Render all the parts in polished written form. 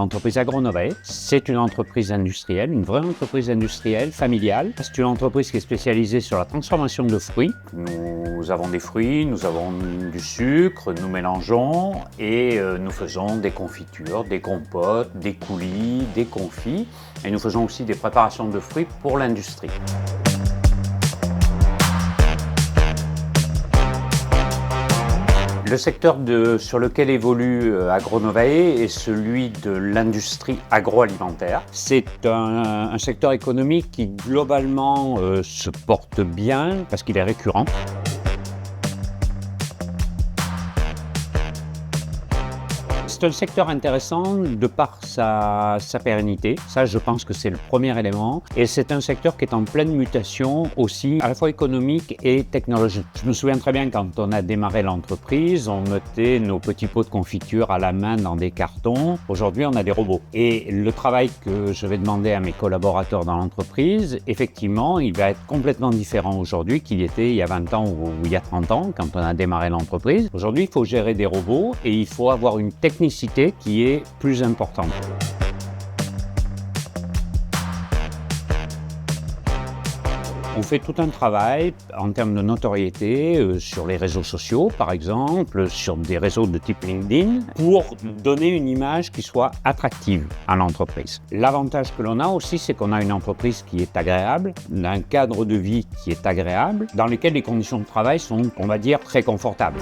l'entreprise AgroNovae. C'est une entreprise industrielle, une vraie entreprise industrielle, familiale. C'est une entreprise qui est spécialisée sur la transformation de fruits. Nous avons des fruits, nous avons du sucre, nous mélangeons et nous faisons des confitures, des compotes, des coulis, des confits. Et nous faisons aussi des préparations de fruits pour l'industrie. Le secteur sur lequel évolue AgroNovae est celui de l'industrie agroalimentaire. C'est un secteur économique qui globalement se porte bien parce qu'il est récurrent. C'est un secteur intéressant de par sa pérennité. Ça, je pense que c'est le premier élément. Et c'est un secteur qui est en pleine mutation aussi, à la fois économique et technologique. Je me souviens très bien quand on a démarré l'entreprise, on mettait nos petits pots de confiture à la main dans des cartons. Aujourd'hui, on a des robots. Et le travail que je vais demander à mes collaborateurs dans l'entreprise, effectivement, il va être complètement différent aujourd'hui qu'il était il y a 20 ans ou il y a 30 ans quand on a démarré l'entreprise. Aujourd'hui, il faut gérer des robots et il faut avoir une technicité qui est plus importante. On fait tout un travail en termes de notoriété sur les réseaux sociaux, par exemple, sur des réseaux de type LinkedIn, pour donner une image qui soit attractive à l'entreprise. L'avantage que l'on a aussi, c'est qu'on a une entreprise qui est agréable, un cadre de vie qui est agréable, dans lequel les conditions de travail sont, on va dire, très confortables.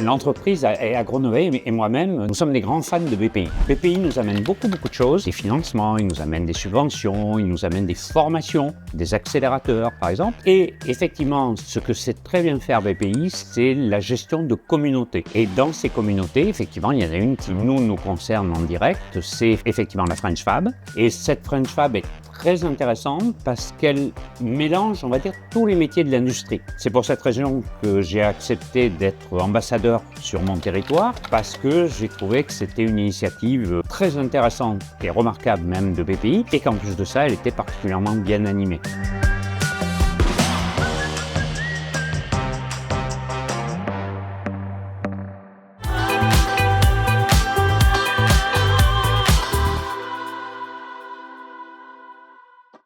L'entreprise AgroNovae et moi-même, nous sommes des grands fans de BPI. BPI nous amène beaucoup de choses, des financements, il nous amène des subventions, il nous amène des formations, des accélérateurs par exemple. Et effectivement, ce que sait très bien faire BPI, c'est la gestion de communautés. Et dans ces communautés, effectivement, il y en a une qui nous concerne en direct, c'est effectivement la French Fab. Et cette French Fab est très intéressante parce qu'elle mélange, on va dire, tous les métiers de l'industrie. C'est pour cette raison que j'ai accepté d'être ambassadeur sur mon territoire parce que j'ai trouvé que c'était une initiative très intéressante et remarquable même de BPI et qu'en plus de ça, elle était particulièrement bien animée.